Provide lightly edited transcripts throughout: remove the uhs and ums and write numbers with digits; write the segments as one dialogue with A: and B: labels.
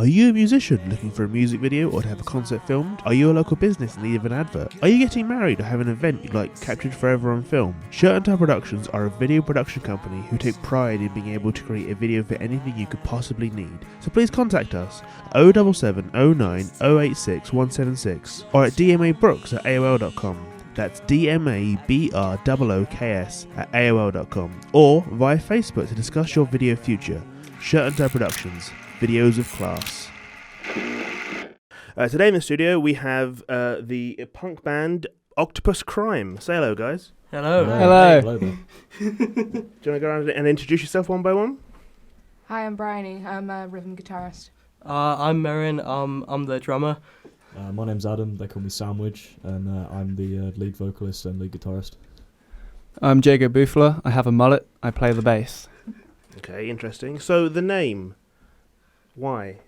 A: Are you a musician looking for a music video or to have a concert filmed? Are you a local business in need of an advert? Are you getting married or have an event you'd like captured forever on film? Shirt and Tie Productions are a video production company who take pride in being able to create a video for anything you could possibly need. So please contact us at 077 09 086 176 or at dmabrooks@aol.com. That's DMABROOKS@AOL.com or via Facebook to discuss your video future. Shirt and Tie Productions, videos of class. Today in the studio we have the punk band Octopus Crime. Say hello, guys.
B: Hello.
C: Hello.
A: Do you want to go around and introduce yourself one by one?
D: Hi, I'm Bryony. I'm a rhythm guitarist.
B: I'm Merrin. I'm the drummer.
C: My name's Adam, they call me Sandwich, and I'm the lead vocalist and lead guitarist.
E: I'm Jago Buffler, I have a mullet, I play the bass.
A: Okay, interesting. So the name, why?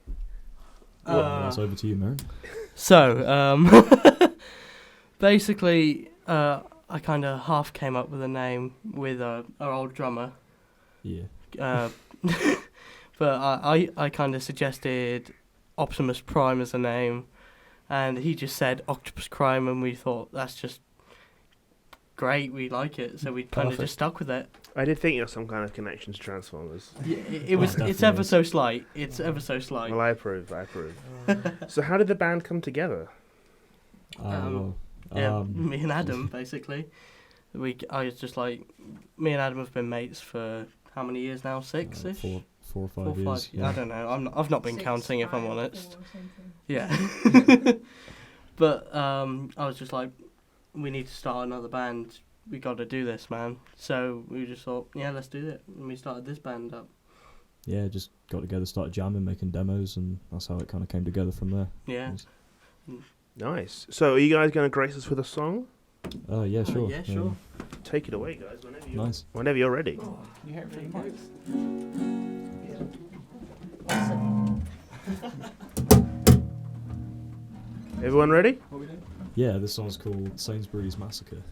C: That's over to you, Merrin.
B: So, basically, I kind of half came up with a name with our old drummer.
C: Yeah.
B: But I kind of suggested Optimus Prime as a name. And he just said Octopus Crime, and we thought that's just great. We like it, so we kind of just stuck with it.
A: I did think you had some kind of connection to Transformers.
B: Yeah, it's ever so slight. It's ever so slight.
A: Well, I approve. So how did the band come together?
B: Me and Adam basically. I was just like, me and Adam have been mates for how many years now? 6-ish.
C: 4 or 5 years.
B: Yeah. I don't know. I've not been counting, if I'm honest. Yeah.
C: Yeah.
B: But I was just like, we need to start another band. We got to do this, man. So we just thought, yeah, let's do it. And we started this band up.
C: Yeah, just got together, started jamming, making demos, and that's how it kind of came together from there.
B: Yeah.
A: Nice. So are you guys going to grace us with a song?
C: Yeah, sure.
B: Yeah, sure.
A: Take it away, guys. Whenever you're ready.
E: You hear it from the mics?
A: Everyone ready?
C: Yeah, this song's called Sainsbury's Massacre.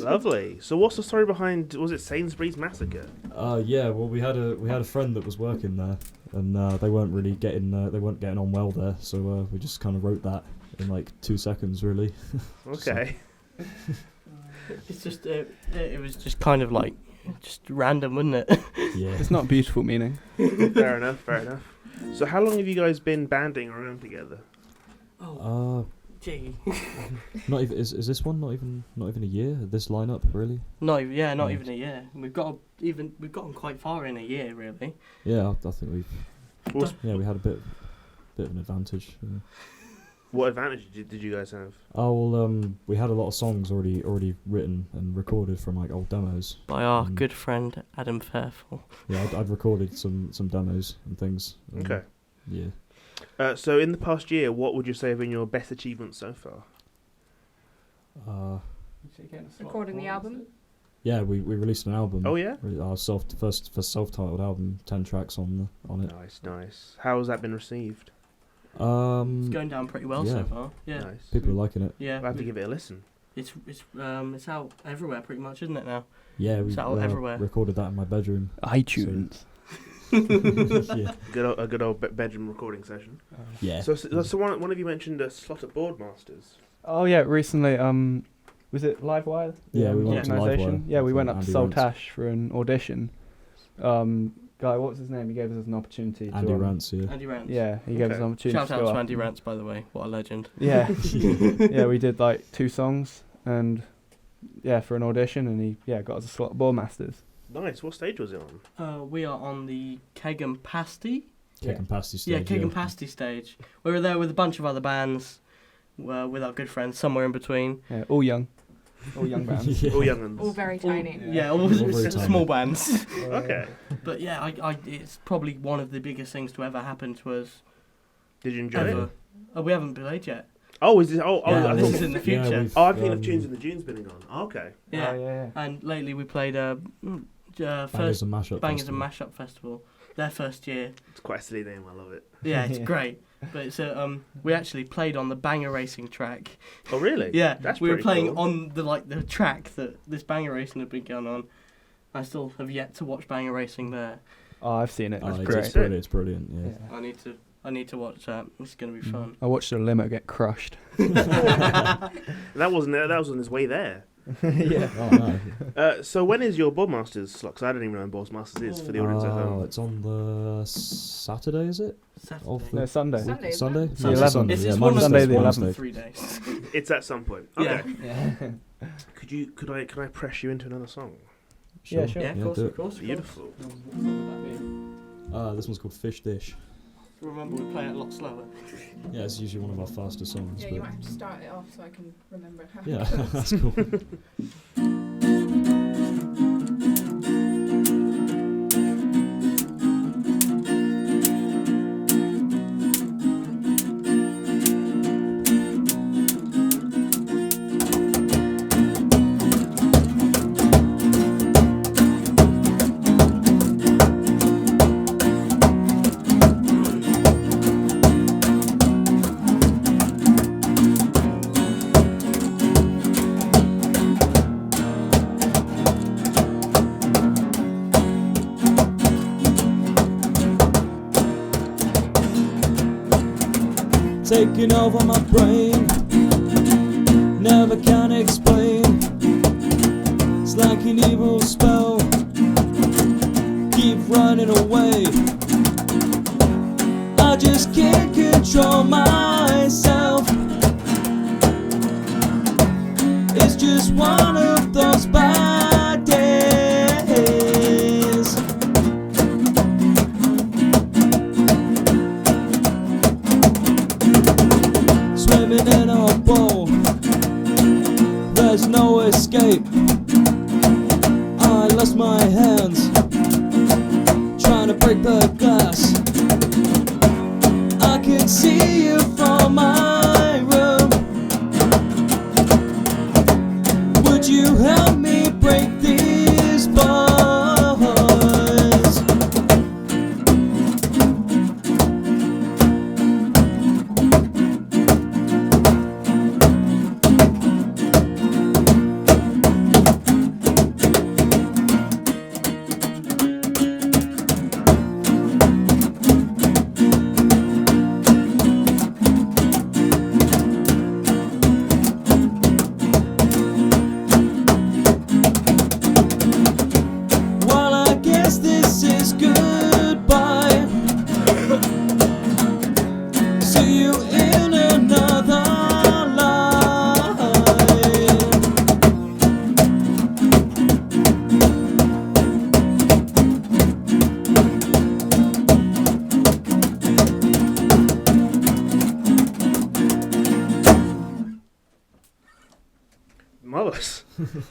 A: Lovely. So what's the story behind, was it Sainsbury's Massacre?
C: Yeah, well we had a friend that was working there, and they weren't getting on well there, so we just kind of wrote that in like 2 seconds, really.
A: Okay.
B: It's just it was just kind of like just random, wouldn't it?
C: Yeah.
E: It's not a beautiful meaning.
A: Fair enough, fair enough. So how long have you guys been banding around together?
B: Gee.
C: Not even is this one not even a year? This lineup really?
B: Not even
C: Right.
B: a year. We've gotten quite far in a year, really.
C: Yeah, I think
A: What's-
C: we had a bit of an advantage. Yeah.
A: What advantage did you guys have?
C: Oh well, we had a lot of songs already written and recorded from like old demos.
B: By our
C: Mm.
B: good friend Adam Fairfall.
C: Yeah, I'd recorded some demos and things.
A: Okay.
C: Yeah.
A: So in the past year, what would you say have been your best achievements so far?
D: Recording the album.
C: Yeah, we released an album.
A: Oh yeah.
C: Our first self-titled album, 10 tracks on it.
A: Nice. How has that been received?
B: It's going down pretty well so
C: yeah.
B: far. Yeah.
A: Nice.
C: People are liking it.
B: Yeah.
A: I'll have to give it a listen.
B: It's out everywhere pretty much, isn't it now?
C: Yeah, we
B: It's out everywhere.
C: recorded that in my bedroom.
E: iTunes.
C: Yeah.
A: A good old bedroom recording session.
C: Yeah.
A: So one of you mentioned a slot at Boardmasters.
E: Oh yeah, recently was it Livewire?
C: Yeah, we went to
E: organisation?
C: Livewire
E: Yeah, we
C: for
E: went up to
C: Andy
E: Soul
C: Rance.
E: Tash for an audition. Guy, what was his name? He gave us an opportunity
C: Andy
E: to
C: Rance, yeah.
B: Andy Rance.
E: Yeah, he gave us an
A: Okay.
E: opportunity
B: Shout
E: to
B: out
E: go
B: to
E: up.
B: Andy Rance, by the way. What a legend.
E: Yeah. Yeah, we did like 2 songs and for an audition, and he got us a slot at Boardmasters.
A: Nice. What stage was it on?
B: We are on the Keg and Pasty.
C: Keg and Pasty stage.
B: Yeah, Keg and Pasty stage. We were there with a bunch of other bands, with our good friends, somewhere in between.
E: Yeah, all young bands.
C: Yeah.
A: All young
D: All very tiny.
B: Yeah,
C: All very
B: small
C: tiny.
B: bands.
A: Okay.
B: But yeah, it's probably one of the biggest things to ever happen to us.
A: Did you enjoy
B: Ever.
A: it?
B: Oh, we haven't played yet.
A: Oh, is this? Oh,
C: Yeah,
A: I
B: this
A: thought.
B: is in the future.
C: we've,
A: Oh, I'm thinking of Tunes in the Dunes being on. Oh, okay.
B: Yeah.
E: Oh, yeah.
B: And lately we played
C: Bangers
B: first
C: and Mashup
B: Bangers
C: Festival.
B: and Mashup Festival. Their first year.
A: It's quite a silly name. I love it.
B: Yeah, it's
E: Yeah.
B: great. But it's we actually played on the banger racing track.
A: Oh, really?
B: Yeah,
A: That's
B: we were
A: pretty
B: playing
A: cool.
B: on the track that this banger racing had been going on. I still have yet to watch banger racing there.
E: Oh, I've seen it.
C: Oh,
E: It's
C: it's
E: great.
C: brilliant. It's brilliant. Yeah.
E: Yeah.
B: I need to watch that. It's going to be fun.
E: I watched a limo get crushed.
A: That wasn't there. That was on his way there.
E: Yeah.
C: Oh no.
A: So when is your Boardmasters slot? 'Cause I don't even know when Boardmasters is for the audience at
C: Oh,
A: home.
C: it's on the Saturday, is it?
B: Saturday.
C: Of the-
E: No, Sunday.
D: Sunday, isn't it?
C: Sunday?
B: Sunday.
C: Yeah,
E: 11th.
C: Sunday.
B: It's
C: Yeah,
B: one
C: mine's
B: of
E: Sunday
C: the
E: the
B: one
E: 11th.
B: of 3 days.
A: It's at some point. Okay.
B: Yeah.
E: Yeah.
A: Could I press you into another song?
E: Yeah, sure.
B: Yeah, of course,
C: do
B: of
C: it.
B: course.
A: Beautiful.
C: This one's called Fish Dish.
B: Remember, we play it a lot slower.
C: Yeah, it's usually one of our faster songs.
D: Yeah,
C: but
D: you might have to start it off so I can remember how
C: yeah,
D: it goes.
C: that's cool. Taking over my brain, never can explain. It's like an evil spell, keep running away. I just can't control myself. It's just one of those bad days. Swimming in a bowl, there's no escape. I lost my hands, trying to break the glass. I can see you from my room. Would you help me break these bonds?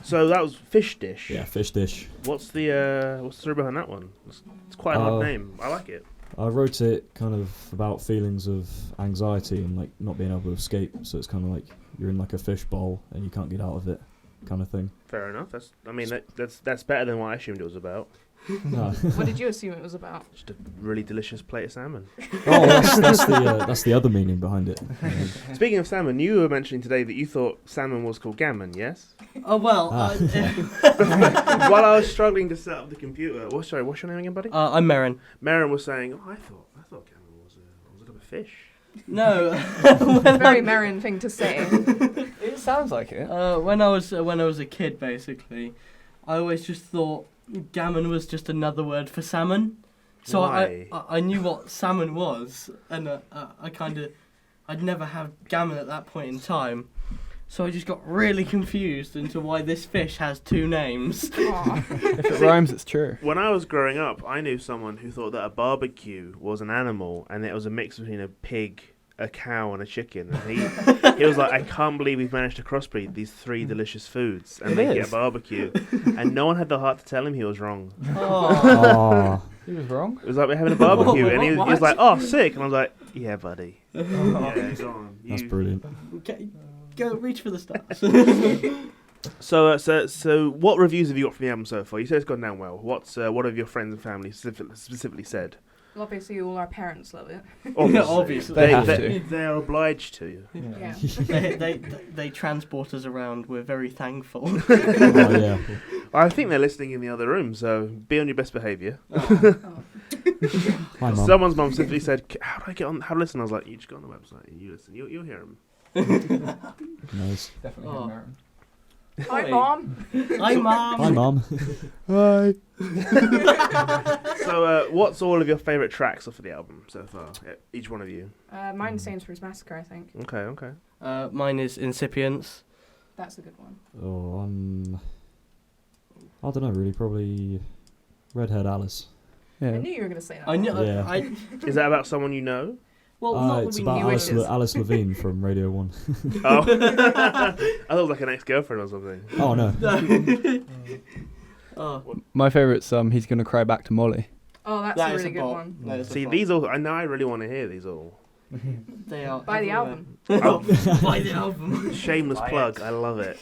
A: So that was Fish Dish.
F: Yeah, Fish Dish.
A: What's the story behind that one? It's quite an odd name. I like it.
F: I wrote it kind of about feelings of anxiety and like not being able to escape. So it's kind of like you're in like a fish bowl and you can't get out of it, kind of thing.
A: Fair enough. That's better than what I assumed it was about.
F: No.
D: What did you assume it was about?
A: Just a really delicious plate of salmon.
F: Oh, that's the other meaning behind it.
A: Speaking of salmon, you were mentioning today that you thought salmon was called gammon, yes?
B: Oh well.
A: While I was struggling to set up the computer, what's your name again, buddy?
B: I'm Merrin.
A: Merrin was saying, I thought gammon was a type of fish.
B: No.
D: Very Merrin thing to say.
E: It sounds like it.
B: When I was a kid, basically, I always just thought gammon was just another word for salmon. So
A: Why?
B: I knew what salmon was, and I'd never had gammon at that point in time. So I just got really confused into why this fish has two names.
E: If it rhymes, it's true.
A: When I was growing up, I knew someone who thought that a barbecue was an animal and it was a mix between a pig, a cow, and a chicken. And he was like, I can't believe we've managed to crossbreed these three delicious foods and make it a barbecue. And no one had the heart to tell him he was wrong.
F: Oh.
E: He was wrong.
A: It was like, we're having a barbecue. And he was like, oh, sick. And I was like, yeah, buddy. Yeah, go on.
F: That's brilliant.
B: Okay, go reach for the stars.
A: So what reviews have you got from the album so far? You said it's gone down well. What have your friends and family specifically said?
D: Well, obviously, all our parents love it.
B: Obviously.
E: They have to.
A: They're obliged to.
D: Yeah.
B: they transport us around. We're very thankful.
F: Oh, yeah.
A: I think they're listening in the other room, so be on your best behaviour.
D: Oh.
F: Hi, Mum.
A: Someone's mum simply said, how do I get on? How to listen? I was like, you just go on the website and you listen. You'll hear them.
F: Nice.
E: Definitely
B: Oh.
E: Merrin.
D: Hi, Mom.
B: Hi, Mum.
F: Hi, Mum.
A: Hi. So, what's all of your favourite tracks off of the album so far? Each one of you.
D: Mine's Sainsbury's Massacre, I think.
A: Okay.
B: Mine is Incipients.
D: That's a good one.
F: Oh, I don't know, really. Probably Redhead Alice.
D: I
E: Yeah.
D: knew you were going to say that.
B: I know.
F: Yeah.
A: Is that about someone you know?
B: Well, not
F: It's
B: that we
F: about
B: knew
F: Alice,
B: it.
F: Alice Levine from Radio 1.
A: Oh. I thought it was like an ex-girlfriend or something.
F: Oh, no.
B: Oh,
E: My favourite's He's Gonna Cry Back to Molly.
D: Oh, that's
B: that
D: a
B: is
D: really good
B: bop.
D: one.
B: That is a
A: See,
B: bop.
A: these all, I know I really want to hear these all.
B: They are
D: Buy the
B: everywhere.
D: album.
B: Buy the album.
A: Shameless
E: Buy
A: plug,
E: it.
A: I love it.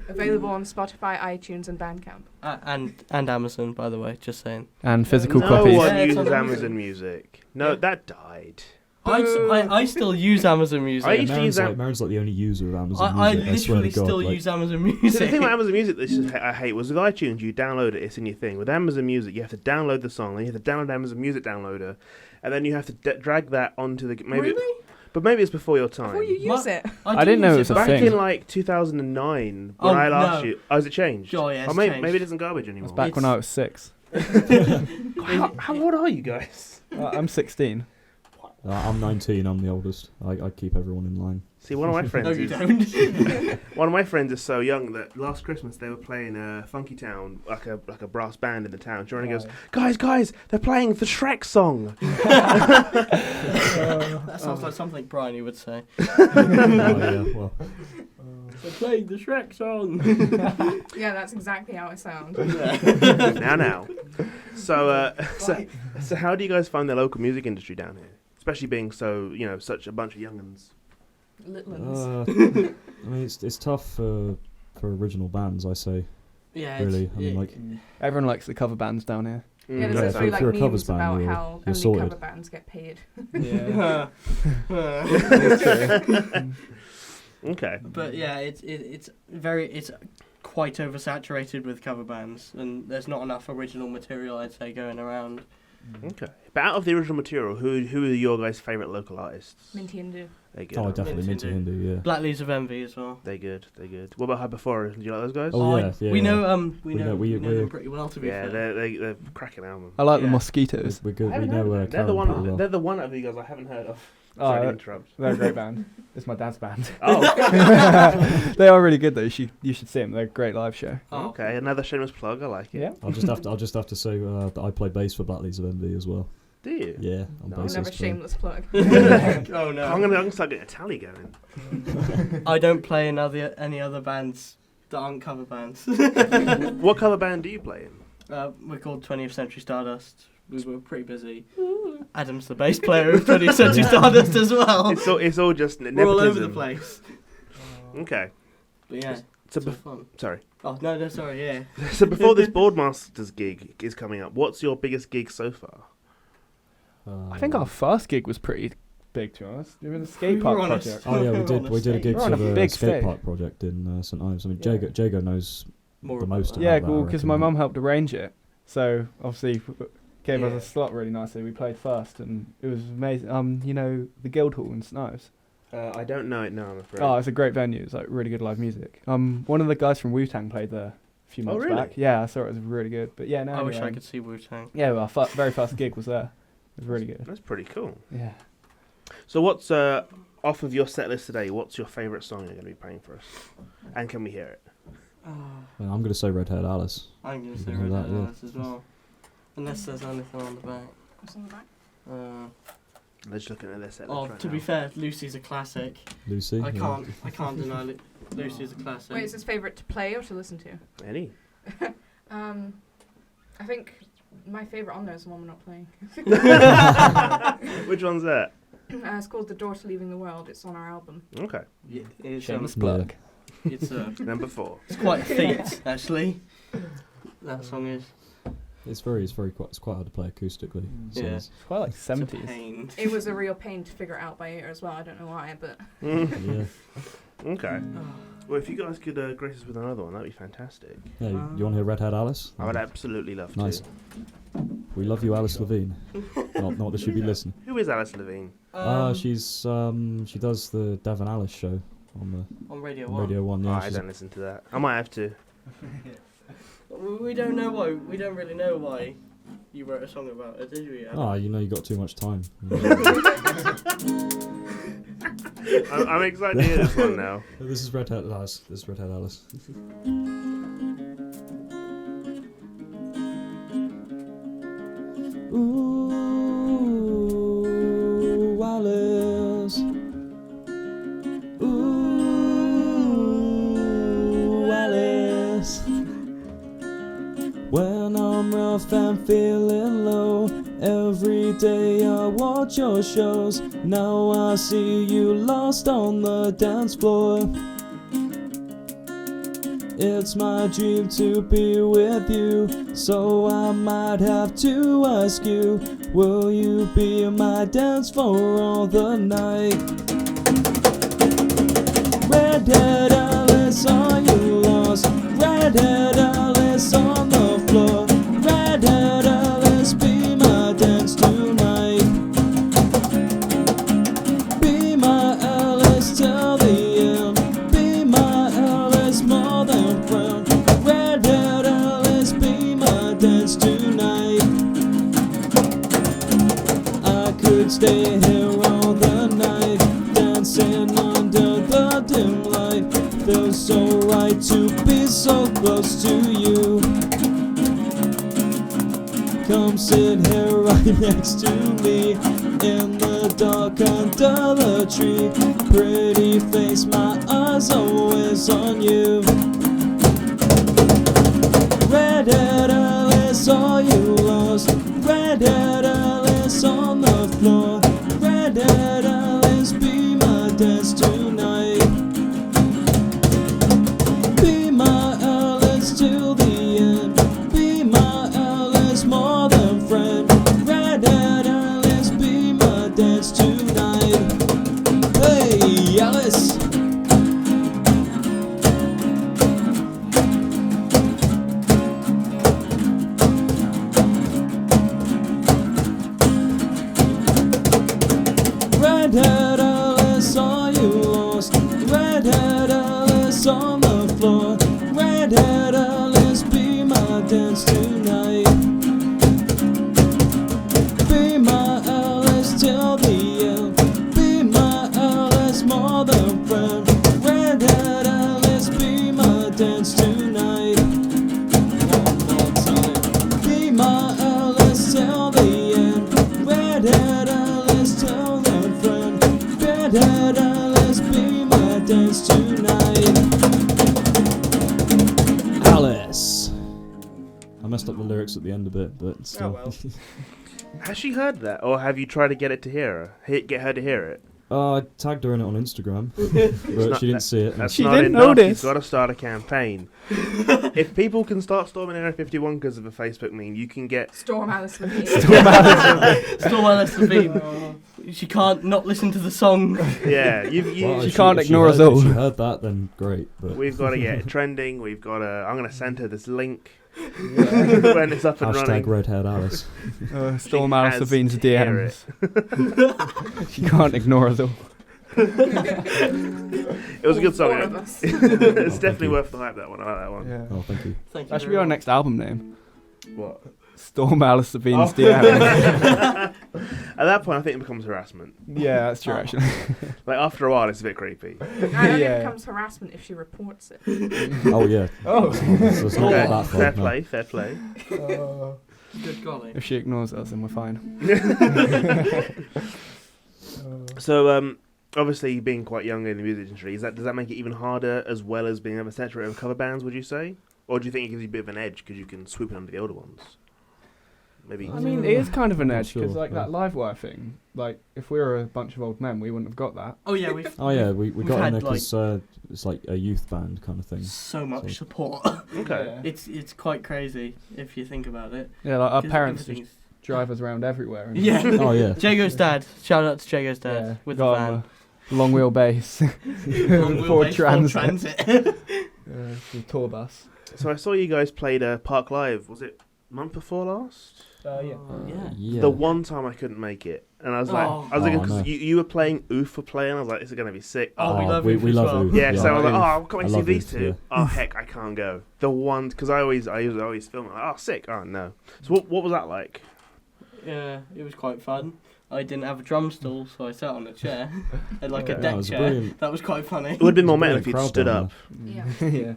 D: Available on Spotify, iTunes, and Bandcamp.
B: And Amazon, by the way, just saying.
E: And physical
A: no
E: copies.
A: one
B: Yeah, it's
A: uses
B: on
A: Amazon Music. No,
B: Yeah.
A: that died.
B: I still use Amazon Music.
A: I used to use
F: Marin's like the only user of Amazon
B: I
F: Music. I swear
B: literally
F: to God,
B: still
F: like,
B: use Amazon
A: See,
B: Music.
A: the thing about Amazon Music that I hate was with iTunes, you download it, it's in your thing. With Amazon Music, you have to download the song, then you have to download Amazon Music Downloader, and then you have to drag that onto the...
B: Really?
A: But maybe it's before your time.
D: Before you use it.
E: I didn't know it was a
A: Back
E: thing.
A: in like 2009,
B: Oh,
A: when I asked
B: no.
A: you... Oh, has it changed?
B: Oh, yeah, it's
A: maybe,
B: changed.
A: maybe it isn't garbage
E: That's
A: anymore.
E: back when I was 6.
A: How old are you guys?
E: I'm 16.
F: I'm 19, I'm the oldest. I keep everyone in line.
A: See, one of my friends
B: No, you
A: is...
B: don't.
A: One of my friends is so young that last Christmas they were playing Funky Town, like a brass band in the town. Jordan goes, guys, they're playing the Shrek song.
B: That sounds like something Bryony would say.
F: Yeah, well,
B: They're playing the Shrek song.
D: Yeah, that's exactly how it sounds.
A: now. So how do you guys find the local music industry down here? Especially being so, such a bunch of young'uns.
D: Little ones.
F: I mean, it's tough for original bands, I say.
B: Yeah,
F: Really, I mean, like,
E: Everyone likes the cover bands down here.
D: Yeah,
A: Mm.
D: there's
F: Yeah,
D: a few
F: if
D: like
F: you're a covers
D: memes
F: band,
D: about
F: you're
D: how only
F: sorted.
D: cover bands get paid.
E: Yeah.
A: Okay.
B: But yeah, it's quite oversaturated with cover bands, and there's not enough original material, I'd say, going around.
A: Okay. But out of the original material, who are your guys' favourite local artists?
D: Minty Hindu.
A: They're good.
F: oh,
A: aren't they?
F: definitely
B: Minty
F: Minty Hindu, yeah.
B: Black Leaves of Envy as well.
A: They're good. What about Hyperforest? Do you like those guys?
F: Oh, yeah, yeah.
B: We know
F: We know-
B: we know
F: we're-
B: them pretty well, to be
A: yeah,
B: fair.
A: they're cracking album.
E: I like the
B: Yeah.
E: Mosquitoes.
F: We're good.
A: I
F: We
A: haven't
F: know
A: heard of them.
F: Karen pretty well.
A: They're the one of you guys I haven't heard of.
E: Oh,
A: Sorry to
E: that-
A: interrupt.
E: They're a great band. It's my dad's band.
A: Oh,
E: They are really good though. You should see them. They're a great live show.
B: Oh,
A: okay. Another shameless plug. I like it.
E: Yeah.
F: I'll just have to say that I play bass for Black Leaves of Envy as well.
A: Do you?
F: Yeah, I'm
A: Nice.
D: Another
F: bassist.
D: shameless plug.
B: Oh no.
A: I'm gonna start getting a tally going.
B: I don't play in any other bands that aren't cover bands.
A: What cover band do you play in?
B: We're called 20th Century Stardust. We were pretty busy. Adam's the bass player of 20th Century Stardust as well.
A: It's all just nepotism.
B: We're all over the place.
A: Okay.
B: But yeah,
A: So
B: it's fun.
A: sorry.
B: Oh, no, sorry, yeah.
A: So before this Boardmasters gig is coming up, what's your biggest gig so far?
E: I think our first gig was pretty big, to be honest. We were in the
B: We
E: skate
B: were
E: park
B: on a
E: project.
F: Oh yeah,
B: We were on
F: we did a
B: stage.
F: gig
E: We're on
F: for
E: a
F: the
E: big
F: skate
E: stage.
F: park project in St Ives. I mean,
E: Yeah.
F: Jago knows
B: More
F: the
B: about
F: most
B: that.
F: about
E: Yeah,
F: that,
E: well,
F: I
E: because
F: reckon.
E: my mum helped arrange it. So, obviously, gave us
B: Yeah.
E: a slot really nicely. We played first, and it was amazing. You know, the Guildhall in St Ives.
A: I don't know it now, I'm afraid.
E: Oh, it's a great venue. It's like really good live music. One of the guys from Wu-Tang played there a few
A: Oh,
E: months
A: really?
E: back. Yeah, I saw it was really good. But yeah, no.
B: I wish I
E: anyway.
B: could see Wu-Tang.
E: Yeah, well, our very first gig was there. It was really good.
A: That's pretty cool.
E: Yeah.
A: So what's off of your set list today? What's your favourite song you're going to be playing for us? And can we hear it?
F: And I'm gonna say Red Haired Alice.
B: I'm going to
F: You
B: say
F: can hear
B: Red
F: that, yeah.
B: Alice as well. Unless there's anything on the back.
D: What's on the back?
A: I'm just looking at their set list
B: Oh,
A: right
B: to
A: now.
B: be fair, Lucy's a classic.
F: Lucy.
B: I
F: yeah.
B: can't deny Lucy's a classic.
D: Wait, is this favourite to play or to listen to?
A: Any?
D: I think my favourite on there is the one we're not playing.
A: Which one's that?
D: It's called The Door to Leaving the World. It's on our album.
A: Okay.
B: Yeah, it's,
E: Shameless
F: Yeah.
E: plug.
B: it's,
A: Number 4.
B: it's quite a feat, actually. That song is.
F: It's quite hard to play acoustically. So
B: Yeah.
F: it's-
E: It's quite like
B: It's a
E: 70s.
B: pain.
D: It was a real pain to figure out by ear as well. I don't know why, but
F: yeah.
A: Okay. Well, if you guys could grace us with another one, that'd be fantastic.
F: Yeah, you want to hear Red Haired Alice?
A: I would absolutely love
F: Nice.
A: to.
F: We love you, Alice Levine. not that she'd be listening.
A: Who is Alice Levine?
F: She does the Devon Alice show on
B: on
F: the Radio 1. Yeah,
A: I
F: she's
A: don't listen to that. I might have to.
B: We don't know why. We don't really know why you wrote a song about it, did we? Adam?
F: you got too much time.
A: I'm excited to hear this one now.
F: This is Red Haired Alice. Ooh, Alice. Ooh, Alice. When I'm rough and feeling low, every day I watch your shows. Now I see you lost on the dance floor. It's my dream to be with you, so I might have to ask you, will you be my dance for all the night? Red-haired Alice, are you lost? Red-haired Alice on the floor. Red-haired Alice, be my dance tonight. Be my Alice till the end. Be my Alice more than friend. Red-haired Alice, be my dance tonight. I could stay here all the night, dancing under the dim light. Feels so right to be so close to you. Come sit here right next to me, in the dark under the tree. Pretty face, my eyes always on you. Red-haired Alice, are you lost? Red-haired Alice on the floor. Red-haired Alice, be my dance tonight. Be my Alice till the end. Be my Alice more than friend. Red-haired Alice, be my dance tonight. Hey, Alice. jokes at the end a bit, but still.
B: well.
A: Has she heard that, or have you tried to get to hear her? Get her to hear it?
F: I tagged her in it on Instagram, but she didn't see it.
A: That's
E: She
A: not
E: didn't
A: enough.
E: notice.
A: You've got to start a campaign. If people can start storming Area 51 because of a Facebook meme, you can get...
D: Storm Alice Levine.
B: Storm Alice Levine. She can't not listen to the song.
A: Yeah,
F: Well,
E: She
F: if
E: can't
F: if
E: ignore us
F: heard-
E: all.
F: If she heard that, then great. But
A: we've got to get it trending. We've got to... I'm going to send her this link when it's up and running.
F: hashtag redhead Alice.
E: Storm
A: She
E: Alice
A: has
E: Levine's
A: to hear
E: DMs. She can't ignore us all.
A: It was a good song.
D: All of
A: eh?
D: us.
A: It's definitely
F: you.
A: worth the hype, that one. I like that one.
E: Yeah.
F: Oh, thank you.
B: Thank you
E: That should
B: very
E: be our
B: much.
E: next album name.
A: What?
E: Storm Alice Levine's
A: Oh.
E: DMs.
A: At that point, I think it becomes harassment.
E: Yeah, that's true, actually.
A: Like, after a while, it's a bit creepy.
D: And then
E: Yeah.
D: it becomes harassment if she reports it.
F: Oh yeah.
E: Oh.
F: So it's not
A: Okay,
F: that far.
A: fair
F: no.
A: play, fair play.
B: Good golly.
E: If she ignores us, then we're fine.
A: So, obviously, being quite young in the music industry, does that make it even harder, as well as being able to saturate with cover bands, would you say? Or do you think it gives you a bit of an edge because you can swoop in under the older ones? Maybe.
E: I mean, it is kind of an
F: Not
E: edge, because
F: sure,
E: like
F: yeah.
E: that live wire thing, like, if we were a bunch of old men, we wouldn't have got that.
B: Oh yeah, we've
F: Oh yeah, we
B: We've
F: got in
B: had,
F: there because it's like a youth band kind of thing.
B: so much
F: So-
B: support.
A: Okay.
B: It's quite crazy if you think about it.
E: Yeah, like our
B: 'Cause
E: parents just
B: everything's-
E: drive us around everywhere. And
B: Yeah.
F: Oh yeah.
B: Jago's dad. Shout out to Jago's dad
E: Yeah,
B: with the
E: got
B: van.
E: a long wheelbase.
B: Long
E: Ford
B: wheelbase,
E: Transit.
B: Transit.
E: The tour bus.
A: So I saw you guys played Park Live. Was it month before last?
E: Yeah.
B: Yeah.
F: Yeah.
A: The one time I couldn't make it, and I was like,
B: Oh.
A: looking
F: Oh,
A: because
F: no.
A: you were playing Oof for playing. I was like, this is gonna be sick.
B: Oh, we love
F: we
B: Oof as
F: love
B: well.
F: Oof.
A: Yeah, so I was like,
E: Oof.
A: oh, can't wait
F: I
A: to see
F: love
A: these
F: Oof,
A: two.
F: yeah.
A: Oh heck, I can't go. The one because I always film like, oh sick, oh no. So what was that like?
B: Yeah, it was quite fun. I didn't have a drum stool, so I sat on a chair, and like
E: Yeah.
B: a
F: That
B: deck
F: was
B: chair.
F: brilliant.
B: That was quite funny.
A: It would have been more
F: It's a
A: metal if you'd
F: brilliant
A: stood
F: crowd
A: up.
D: Yeah.
E: Yeah.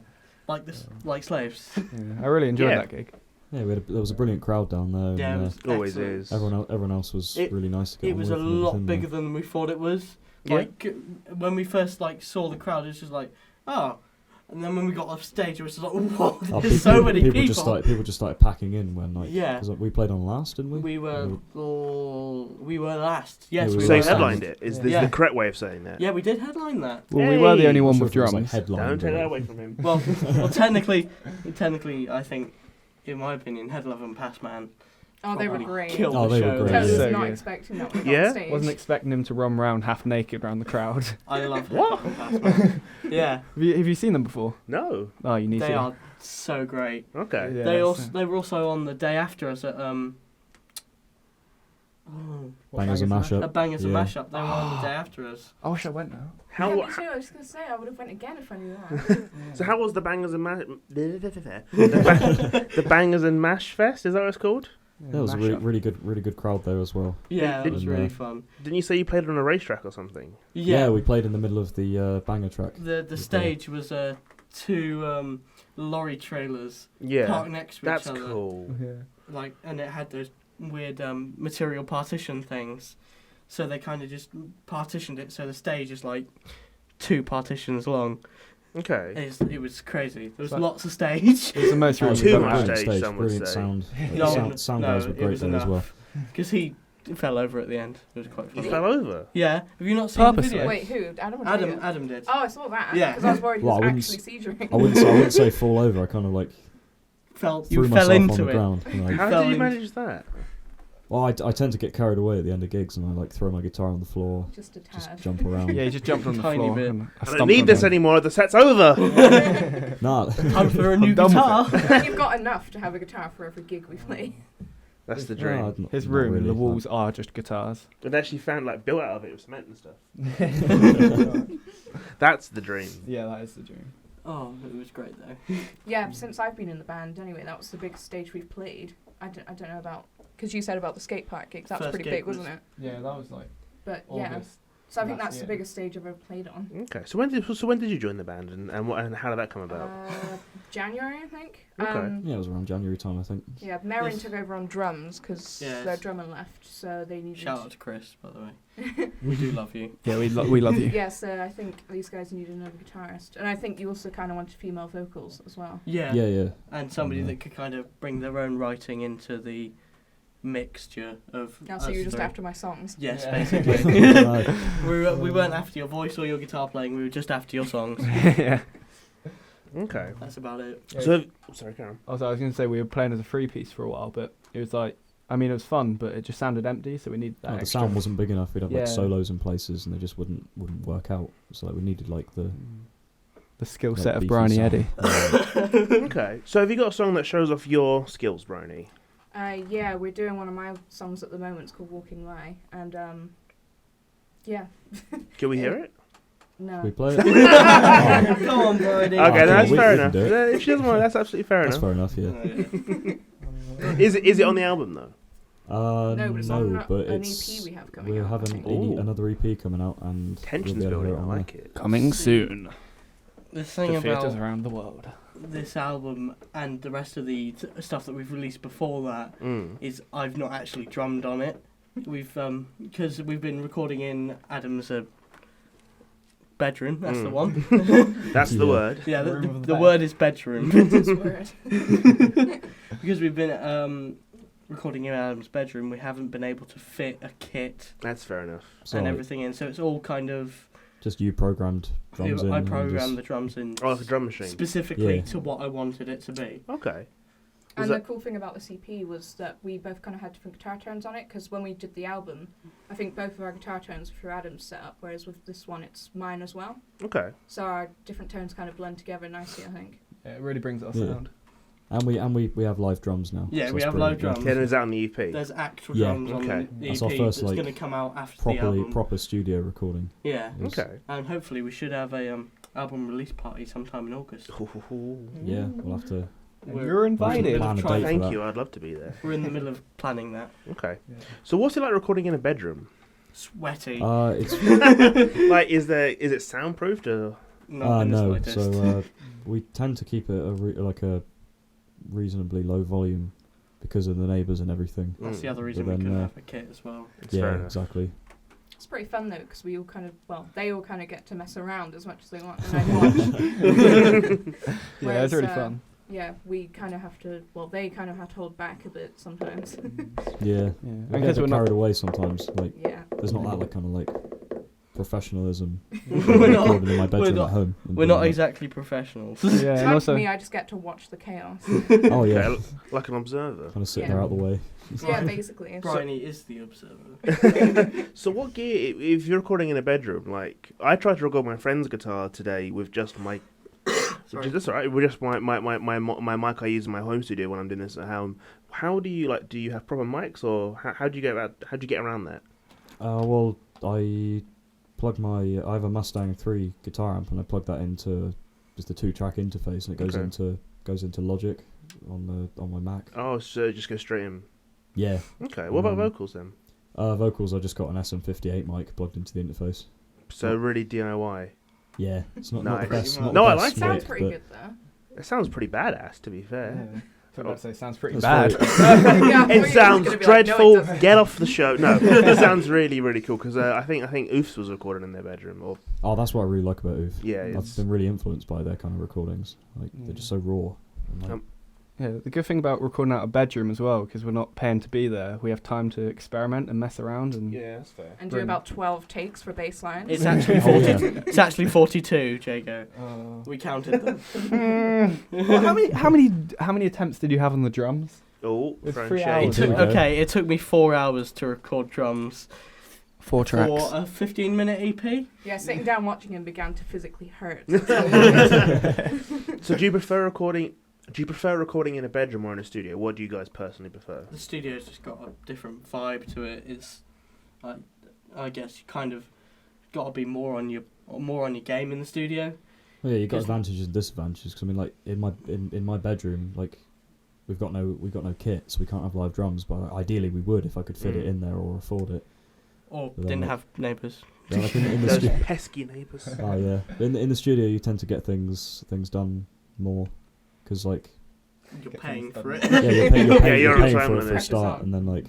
B: Like this, like slaves.
E: Yeah. I really enjoyed
A: Yeah.
E: that gig.
F: Yeah, there was a brilliant crowd down there.
B: Yeah, it
F: and,
B: was
A: Always
B: excellent.
A: is.
F: everyone else was
B: It-
F: really nice to get
B: It
F: on
B: was
F: with
B: a
F: and
B: lot
F: everything,
B: bigger than we thought it was.
A: Yeah.
B: Like when we first saw the crowd, it was just like, oh. And then when we got off stage, it was just like, whoa,
F: Oh,
B: there's so many people.
F: People just started packing in when
B: Yeah.
F: because we played on last, didn't we?
B: We were last. Yes,
F: Yeah,
B: we
A: So
B: were
A: you
F: last.
A: headlined it. Is
B: Yeah.
A: the correct way of saying that?
B: Yeah, we did headline that.
E: Well, we were the only
A: Hey!
E: one
F: Sure
E: with
F: if it was, like,
E: drums.
F: headline,
A: Don't take
F: but-
A: that away from him.
B: Well, technically, I think, in my opinion, Head Love and Pass Man
D: Oh, they were
B: probably
D: great.
B: killed
F: Oh,
B: the
F: they were
B: show.
F: great,
D: Totally
F: yeah.
D: was
E: So
D: not
E: good.
D: expecting that when
A: Yeah?
D: on stage.
E: Wasn't expecting him to run around half naked around the crowd.
B: I love Head Love and Pass Man. Yeah,
E: Have you seen them before?
A: No.
E: Oh, you need
B: they
E: to.
B: are so great.
A: Okay.
E: Yeah,
B: They were also on the day after us at
F: Bangers and mashup.
B: a Bangers and
F: Yeah.
B: Mashup. They were on the day after us.
E: I wish I went now.
A: How?
D: Yeah, me
A: how
D: too. I was just gonna say I would have went again if I knew that.
A: so how was the Bangers and Mash? The Bangers and Mash Fest? Is that what it's called?
F: There was a really good crowd there as well.
B: Yeah, it
A: Did-
B: was
F: did-
B: really
F: Yeah.
B: fun.
A: Didn't you say you played on a racetrack or something?
B: Yeah,
F: we played in the middle of the banger track.
B: the stage was two lorry trailers
A: Yeah.
B: parked next to
A: That's
B: each other.
A: cool.
E: Yeah.
B: Like, and it had those weird material partition things, so they kind of just partitioned it so the stage is like 2 partitions long.
A: Okay.
B: It was crazy. There was
E: So-
B: lots of stage.
E: It was the most
F: Oh,
E: room
A: Too
E: we've
A: much
E: ever had.
A: stage,
F: stage,
A: some would
F: brilliant
A: say.
F: sound.
B: No,
F: sound
B: no,
F: guys were
B: it
F: great
B: was
F: there as
B: enough.
F: well.
B: Because he fell over at the end. It was quite
A: You
B: funny.
A: fell over.
B: Yeah, have you not seen
E: Purposely?
B: the video?
D: Wait, who? Adam or Jacob?
B: Adam did.
D: Oh, I saw that.
B: Yeah.
D: Because I was worried he
F: Well,
D: was
F: I wouldn't
D: actually seizuring.
F: I wouldn't say fall over. I kind of like
B: You
F: threw
B: fell
F: myself on
B: into
F: the
B: it.
F: ground. Like,
A: How
B: fell
A: did you
B: in-
A: manage that?
F: well, I tend to get carried away at the end of gigs, and I like throw my guitar on the floor,
D: Just a
F: just
D: tad.
F: jump around.
E: Yeah, he just jumped on the
B: Tiny
E: floor.
B: bit.
E: And
A: I don't need this anymore. The set's over.
F: Nah,
B: Time for a new
E: I'm done with
B: guitar.
D: And you've got enough to have a guitar for every gig we play.
A: That's the
F: nah,
A: dream.
F: not-
E: His
F: not
E: room,
F: really.
E: the walls are just guitars.
A: And actually found like built out of it with cement and stuff. That's the dream.
E: Yeah, that is the dream.
B: Oh, it was great though.
D: Yeah, since I've been in the band, anyway, that was the biggest stage we've played. I don't know about... Because you said about the skate park gigs, that was
B: First
D: pretty
B: gig
D: big, wasn't it?
E: Yeah, that was like
D: But yeah,
E: August
D: So I think
E: Last
D: that's the
E: year.
D: biggest stage I've ever played on.
A: Okay. So when did you join the band, and how did that come about?
D: January, I think.
A: Okay.
G: Yeah, it was around January time, I think.
D: Yeah, Merrin
B: Yes.
D: took over on drums because
B: Yes.
D: their drummer left, so they needed.
B: Shout out to Chris, by the way. We do love you.
E: Yeah, we love you.
D: Yeah, so I think these guys needed another guitarist, and I think you also kind of wanted female vocals as well.
B: Yeah.
G: Yeah.
B: And somebody
G: Yeah.
B: that could kind of bring their own writing into the mixture of.
D: Oh, so
B: us
D: you're just
B: three.
D: after my songs.
B: Yes,
E: Yeah.
B: basically.
G: No.
B: we weren't after your voice or your guitar playing. We were just after your songs.
E: Yeah.
A: Okay.
B: That's about it.
A: So sorry, Karen.
E: Also, I was going to say we were playing as a 3-piece for a while, but it was like, I mean, it was fun, but it just sounded empty, so we needed that
G: The
E: extra.
G: sound wasn't big enough. We'd have
E: Yeah.
G: like solos in places, and they just wouldn't work out. So like we needed like the
E: skill
G: like,
E: set of
G: beefy
E: Briny
G: sound.
E: Eddie.
A: Okay. So have you got a song that shows off your skills, Brony?
D: Yeah, we're doing one of my songs at the moment. It's called Walking Lie, and yeah.
A: Can we hear it?
D: No.
G: We play it.
B: Come on, Brody.
A: Okay,
G: cool.
A: that's
G: We
A: fair
G: can
A: enough.
G: do it.
A: Yeah, if she doesn't want, that's absolutely fair
G: That's
A: enough.
G: fair enough. Yeah.
A: Is it on the album though?
D: No, but it's on
G: but
D: an
G: it's
D: EP we have coming
G: we're
D: out.
G: having
A: Ooh.
G: another EP coming out, and
A: Tension's
G: we'll be able to
A: building.
G: hear
A: I
G: it on
A: like it.
E: Coming soon.
B: The thing
E: To theatres
B: about
E: around the world.
B: this album and the rest of the stuff that we've released before that is I've not actually drummed on it. We've because we've been recording in Adam's bedroom. That's the one.
A: That's the
G: Yeah.
A: word.
B: Yeah,
E: Room of the
B: the
E: bed.
B: word is bedroom.
D: This word.
B: Because we've been recording in Adam's bedroom, we haven't been able to fit a kit
A: That's fair enough.
G: So
B: and
G: like,
B: everything in. So it's all kind of
G: just you programmed drums in.
B: I
G: and
B: programmed
G: just-
B: the drums in
A: Oh, like a drum machine.
B: specifically
G: Yeah.
B: to what I wanted it to be.
A: Okay.
D: And
A: Was
D: the
A: that-
D: cool thing about the CP was that we both kind of had different guitar tones on it, because when we did the album, I think both of our guitar tones were through Adam's setup, whereas with this one it's mine as well.
A: Okay.
D: So our different tones kind of blend together nicely, I think.
E: Yeah, it really brings our
G: Yeah.
E: sound.
G: And we have live drums now.
B: Yeah,
G: so
B: we
G: it's
B: have live
G: brilliant.
B: drums.
A: Ken was out on the EP.
B: There's actual
G: Yeah.
B: drums on
A: Okay.
B: the
G: That's
B: EP
G: our first,
B: that's
G: like,
B: going to come out after the album.
G: Proper studio recording.
B: Yeah,
G: It was-
A: Okay.
B: and hopefully we should have a album release party sometime in August.
G: Yeah, we'll have to.
E: And
B: We're-
E: you're invited.
G: Plan a
B: Try-
G: date for
A: Thank
G: that.
A: you. I'd love to be there.
B: We're in the middle of planning that.
A: Okay.
E: Yeah.
A: So what's it like recording in a bedroom?
B: Sweaty.
G: It's
A: Like, is it soundproofed or?
B: Not in the
G: no.
B: slightest.
G: So we tend to keep it like a reasonably low volume because of the neighbours and everything.
B: That's the
A: Mm.
B: other reason
G: But
B: we
G: then,
B: couldn't have a kit as well.
A: It's fair
G: Yeah,
A: enough.
G: exactly.
D: It's pretty fun though, because we all kind of, well, they all kind of get to mess around as much as they want, and I watch.
E: Yeah, it's really
D: Whereas,
E: fun.
D: Yeah, we kind of have to, well, they kind of have to hold back a bit sometimes.
G: Yeah.
E: Yeah,
G: We get
E: because
G: a
E: we're
G: bit
E: not.
G: carried away sometimes. Like
D: Yeah.
G: there's not that like kind of like professionalism.
B: We're not-
G: recording in my bedroom
B: not-
G: at home. and
B: We're
G: doing
B: not
G: that.
B: exactly professionals.
E: Yeah,
D: So
E: and
D: like
E: also
D: me, I just get to watch the chaos.
G: Oh yeah.
A: Okay, like an observer.
G: Kind of sit
D: Yeah.
G: there out the way.
D: Yeah, basically.
B: Bryony is the observer.
A: So what gear, if you're recording in a bedroom, like, I tried to record my friend's guitar today with just my,
B: Sorry.
A: that's alright, with just my mic I use in my home studio when I'm doing this at home. How do you, like, do you have proper mics, or how do you get around that?
G: Well, I have a Mustang 3 guitar amp, and I plug that into just a 2-track interface, and it goes
A: Okay.
G: into Logic on my Mac.
A: Oh, so it just go straight in.
G: Yeah.
A: Okay, what about vocals then?
G: Vocals, I just got an SM58 mic plugged into the interface.
A: So really DIY.
G: Yeah, it's not
A: Nice.
G: the best.
B: No,
G: not
A: No,
G: the
A: I
G: best
A: like
D: It sounds
G: mic,
D: pretty
G: but
D: good though.
A: It sounds pretty badass, to be fair.
E: Yeah. I was about to say, sounds pretty
G: It's
E: bad.
D: Yeah, I thought you
A: It
D: were
A: sounds
D: gonna be like, no, it
A: dreadful.
D: doesn't.
A: Get off the show. No, it sounds really, really cool because I think Oofs was recorded in their bedroom. Or
G: Oh, that's what I really like about Oof.
A: yeah,
G: I've
A: it's,
G: been really influenced by their kind of recordings. Like they're just so raw. And, like,
E: Yeah, the good thing about recording out a bedroom as well, because we're not paying to be there, we have time to experiment and mess around. And
A: yeah, that's fair.
D: And do
E: Brilliant.
D: about 12 takes for bass lines.
B: It's actually
G: Oh,
B: 40.
G: yeah.
B: It's actually 42, Jago. We counted them.
E: Well, how many attempts did you have on the drums?
A: Oh,
E: It's
A: throwing
E: 3
A: shade.
E: hours,
G: There we go.
B: It took me 4 hours to record drums
E: 4 tracks.
B: for a 15-minute EP.
D: Yeah, sitting down watching him began to physically hurt.
A: So do you prefer recording? Do you prefer recording in a bedroom or in a studio? What do you guys personally prefer?
B: The studio's just got a different vibe to it. It's, I guess, you kind of got to be more on your game in the studio.
G: Well, yeah, you got
B: Because-
G: advantages and disadvantages. 'Cause I mean, like in my bedroom, like we've got no kit, so we can't have live drums. But ideally, we would if I could fit it in there or afford it.
B: Or
G: But then,
B: didn't
G: like-
B: have neighbours.
G: Yeah, like in the
A: Those
G: stu-
A: pesky neighbours.
G: oh yeah, in the studio you tend to get things done more, because like
B: You're
E: Get
B: paying
E: things
B: for
E: done.
B: it.
G: yeah you're paying, you're
A: Yeah,
G: paying,
A: you're
G: you're paying
A: on
G: for it
A: time
G: for a
A: with it.
G: start, and then like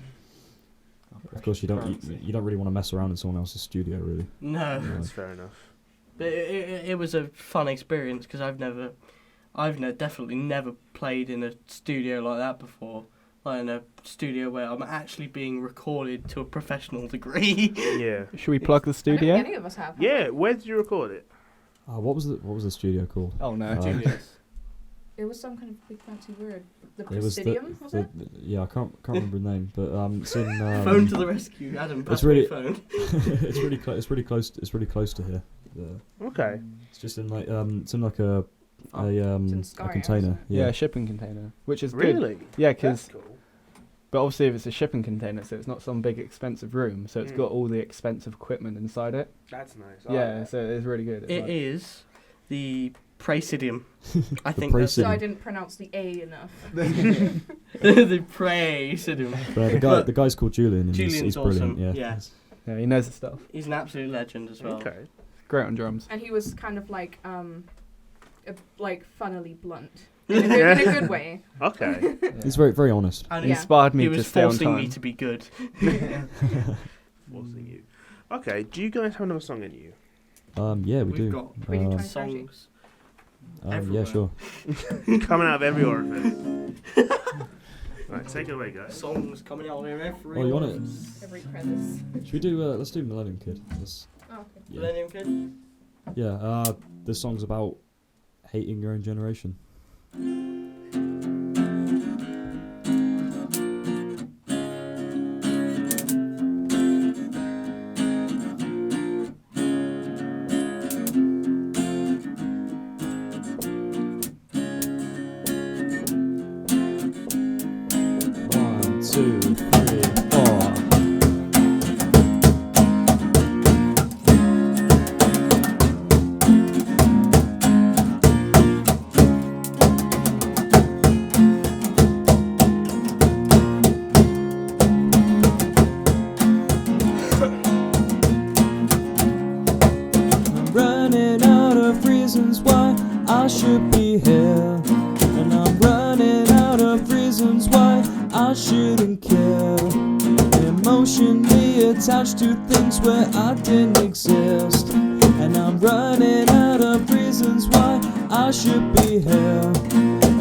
E: Oh,
G: of course you don't really want to mess around in someone else's studio really.
B: No.
G: Yeah.
A: That's fair enough.
B: But it was a fun experience because definitely never played in a studio like that before. Like in a studio where I'm actually being recorded to a professional degree.
A: Yeah.
E: Should we plug the
D: I don't
E: studio?
D: think any of us have.
A: Yeah, where did you record it?
G: What was the studio called?
E: Oh no.
A: Julius.
D: It was some kind of big fancy word. The
G: It was
D: Presidium, was it?
G: yeah, I can't remember the name, but it's in
B: Phone to the rescue, Adam.
G: it's
B: Pass
G: really-
B: me phone.
G: it's really close to here.
A: Okay.
G: It's just in like it's in like a
D: in Sky
G: a container.
E: Yeah,
G: Yeah.
E: shipping container, which is good.
A: Really?
E: Yeah, because
A: That's cool.
E: but obviously if it's a shipping container, so it's not some big expensive room, so it's got all the expensive equipment inside it.
A: That's nice. I
E: Yeah,
A: like
E: so it's really good. It's
B: It
E: like-
B: is the Presidium. I
G: The
B: think that's
D: So I
G: Presidium.
D: didn't pronounce the A enough.
B: the Presidium.
G: But
B: But
G: the guy's called Julian, and
B: Julian's
G: he's brilliant.
B: awesome,
G: Yeah.
B: yeah.
E: Yeah, he knows the stuff.
B: He's an absolute legend as well.
A: Okay.
E: Great on drums.
D: And he was kind of like funnily blunt. In a good way.
A: Okay.
G: He's very very honest.
B: And
E: He
D: Yeah.
E: inspired me
B: he
E: to
B: was
E: stay on
B: forcing
E: time.
B: me to be good.
A: Forcing you. Okay. Do you guys have another song in you?
G: Yeah, we
B: We've
G: do.
B: got
D: Really
G: Um,
D: trying-
B: songs.
G: yeah,
B: everywhere.
G: sure.
A: Coming out of every orifice. Right, take it away, guys.
B: Songs coming out of every.
G: Oh, you want it?
D: Every crevice.
G: Should we do? Let's do Millennium Kid.
D: Oh, okay.
G: Yeah.
B: Millennium Kid.
G: Yeah. This song's about hating your own generation. One, two, three, four.
F: I'm running out of reasons why I should be here. And I'm running out of reasons why I shouldn't care. Emotionally attached to things where I didn't exist. And I'm running out of reasons why I should be here.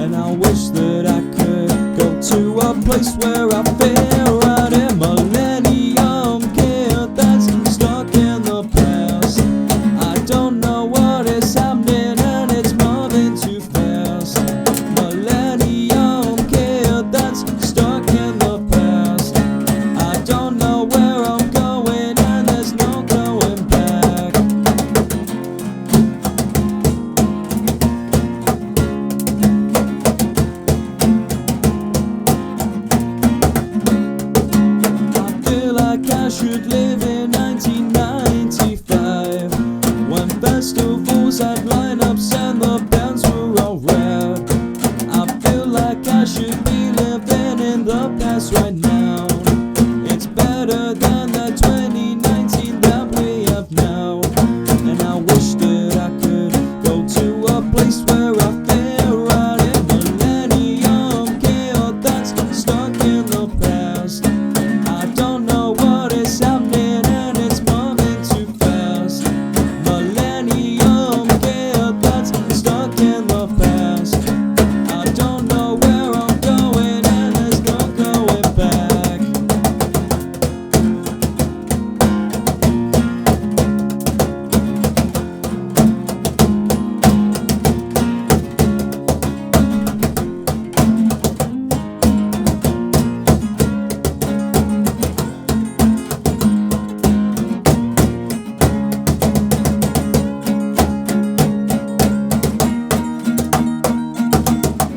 F: And I wish that I could go to a place where I feel right in Millennium Kid that's stuck in the past. I don't know what is happening and it's moving too fast. Millennium Kid that's stuck in the past. I don't know where I'm going and there's no going back. I feel like I should live in 1995, when festivals had lineups and the bands were all red. I feel like I should be living in the past right now. It's better than the 2019 that we have now. And I wish that I could go to a place where I feel right in Millennium Kid that's stuck in the past. I don't know what is happening and it's moving too fast. Millennium Kid that's stuck in the past. I don't know where I'm going and there's no going back.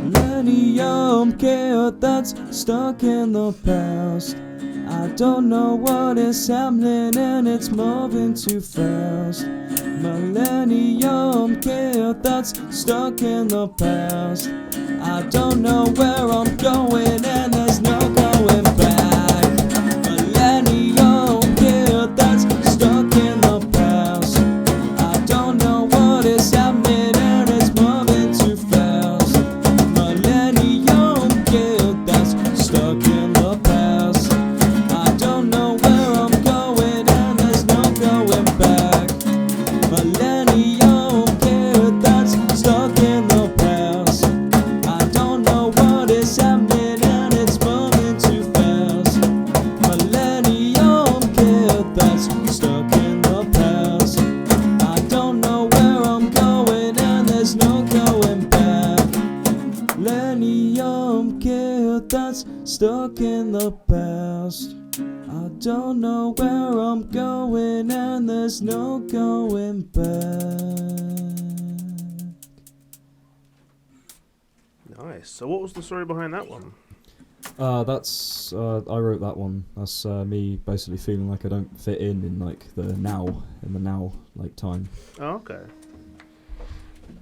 F: Millennium Kid that's stuck in the past. I don't know what is happening and it's moving too fast. Millennium Kid that's stuck in the past. I don't know where I'm going and there's no going back. Millennium Kid best. I don't know where I'm going, and there's no going back.
A: Nice. So what was the story behind that one?
G: That's I wrote that one. That's me basically feeling like I don't fit in like the now like time.
A: Oh, okay.